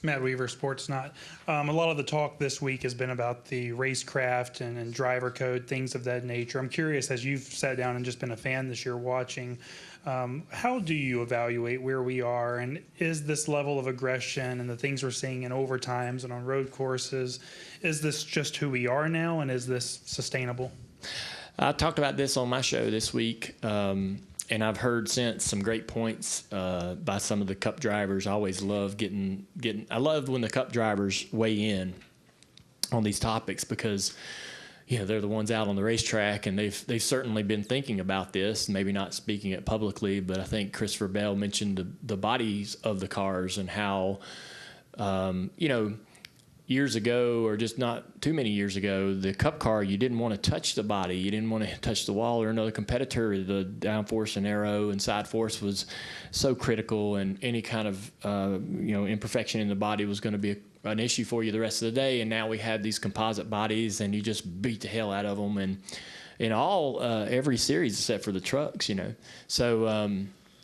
Matt Weaver, Sports Not. A lot of the talk this week has been about the racecraft and driver code, things of that nature. I'm curious, as you've sat down and just been a fan this year watching, how do you evaluate where we are? And is this level of aggression and the things we're seeing in overtimes and on road courses, is this just who we are now, and is this sustainable? I talked about this on my show this week. And I've heard since some great points by some of the Cup drivers. I always love I love when the Cup drivers weigh in on these topics because, they're the ones out on the racetrack, and they've certainly been thinking about this, maybe not speaking it publicly, but I think Christopher Bell mentioned the bodies of the cars and how, years ago, or just not too many years ago, the Cup car, you didn't want to touch the body. You didn't want to touch the wall or another competitor. The downforce and aero and side force was so critical, and any kind of, imperfection in the body was going to be an issue for you the rest of the day. And now we have these composite bodies, and you just beat the hell out of them. And in every series except for the trucks, So,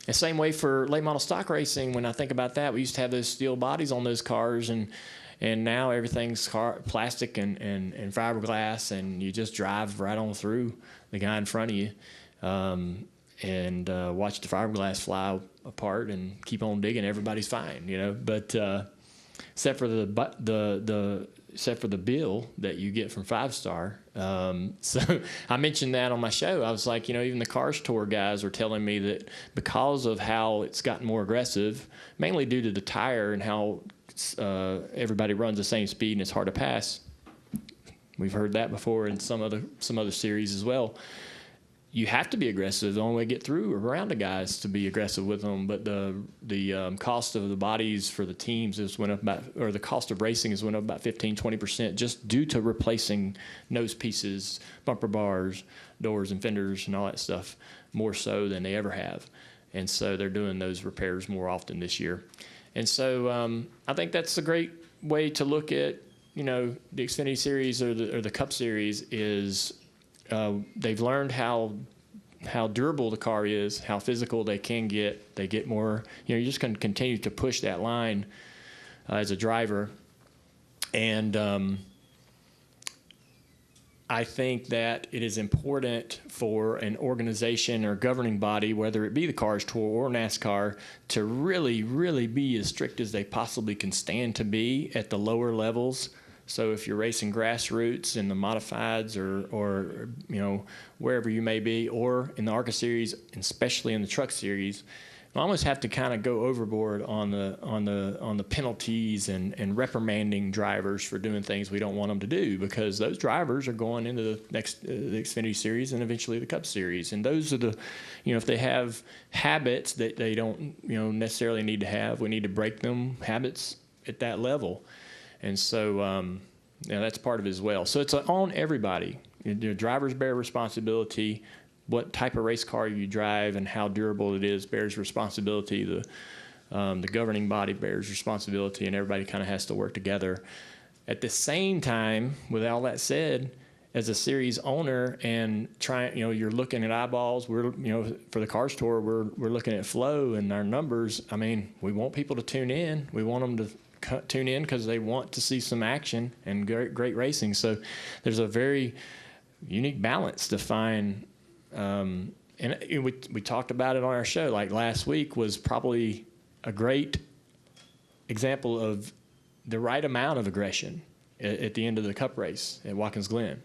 the same way for late model stock racing, when I think about that, we used to have those steel bodies on those cars, and now everything's plastic and fiberglass, and you just drive right on through the guy in front of you and watch the fiberglass fly apart and keep on digging. Everybody's fine, But except for the bill that you get from 5-Star. So I mentioned that on my show. I was like, even the Cars Tour guys are telling me that because of how it's gotten more aggressive, mainly due to the tire and how everybody runs the same speed and it's hard to pass. We've heard that before in some other series as well. You have to be aggressive. The only way to get through around the guys to be aggressive with them. But the cost of the bodies for the teams the cost of racing has went up about 15-20% just due to replacing nose pieces, bumper bars, doors and fenders and all that stuff more so than they ever have. And so they're doing those repairs more often this year. And so I think that's a great way to look at, the Xfinity Series or the Cup Series is they've learned how durable the car is, how physical they can get. They get more, you're just going to continue to push that line as a driver. And I think that it is important for an organization or governing body, whether it be the Cars Tour or NASCAR, to really, really be as strict as they possibly can stand to be at the lower levels. So if you're racing grassroots in the modifieds or wherever you may be, or in the ARCA series, especially in the truck series, you almost have to kind of go overboard on the penalties and reprimanding drivers for doing things we don't want them to do, because those drivers are going into the next the Xfinity Series and eventually the Cup Series, and those are the if they have habits that they don't necessarily need to have, we need to break them habits at that level, and so that's part of it as well. So it's on everybody. The drivers bear responsibility. What type of race car you drive and how durable it is bears responsibility. The governing body bears responsibility, and everybody kind of has to work together. At the same time, with all that said, as a series owner and you're looking at eyeballs. We're for the Cars Tour, we're looking at flow and our numbers. I mean, we want people to tune in. We want them to tune in because they want to see some action and great racing. So there's a very unique balance to find. And we talked about it on our show. Like last week was probably a great example of the right amount of aggression at the end of the Cup race at Watkins Glen.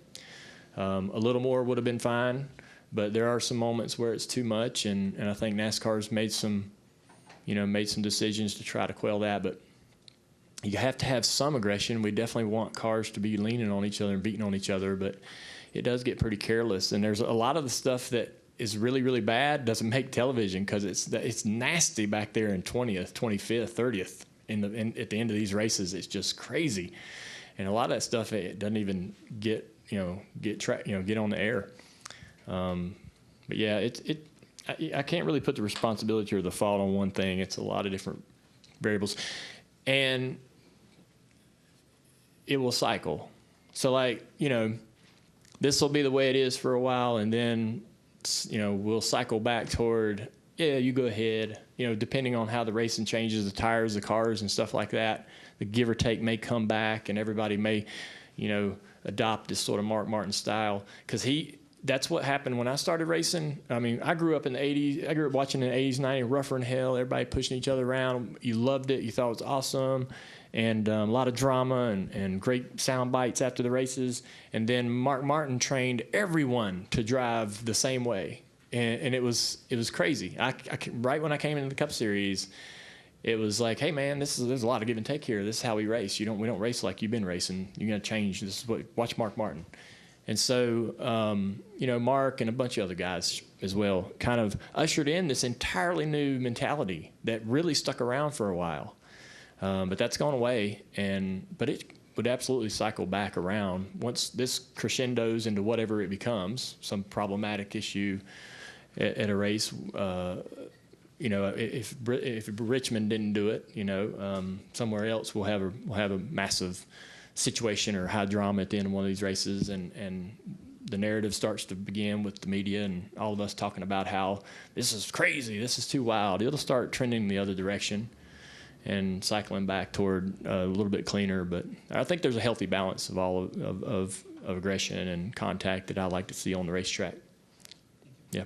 A little more would have been fine, but there are some moments where it's too much, and I think NASCAR's made some decisions to try to quell that. But you have to have some aggression. We definitely want cars to be leaning on each other and beating on each other, but it does get pretty careless. And there's a lot of the stuff that is really, really bad doesn't make television because it's nasty back there in 20th, 25th, 30th. At the end of these races, it's just crazy. And a lot of that stuff, it doesn't even get on the air. But yeah, I can't really put the responsibility or the fault on one thing. It's a lot of different variables, and it will cycle. So this will be the way it is for a while, and then we'll cycle back toward you go ahead. Depending on how the racing changes, the tires, the cars, and stuff like that. the give or take may come back, and everybody may, adopt this sort of Mark Martin style, because that's what happened when I started racing. I mean, I grew up in the 80s. I grew up watching in the 80s, 90s, rougher than hell, everybody pushing each other around. You loved it. You thought it was awesome. And a lot of drama and great sound bites after the races. And then Mark Martin trained everyone to drive the same way. And it was crazy. Right when I came into the Cup Series, it was like, hey man, there's a lot of give and take here. This is how we race. We don't race like you've been racing. You're gonna change. Watch Mark Martin. And so, Mark and a bunch of other guys as well kind of ushered in this entirely new mentality that really stuck around for a while. But that's gone away, but it would absolutely cycle back around once this crescendos into whatever it becomes, some problematic issue at a race. If Richmond didn't do it, somewhere else we'll have a massive situation or high drama at the end of one of these races, and the narrative starts to begin with the media and all of us talking about how this is crazy, this is too wild. It'll start trending the other direction and cycling back toward a little bit cleaner. But I think there's a healthy balance of all of aggression and contact that I like to see on the racetrack. Yeah.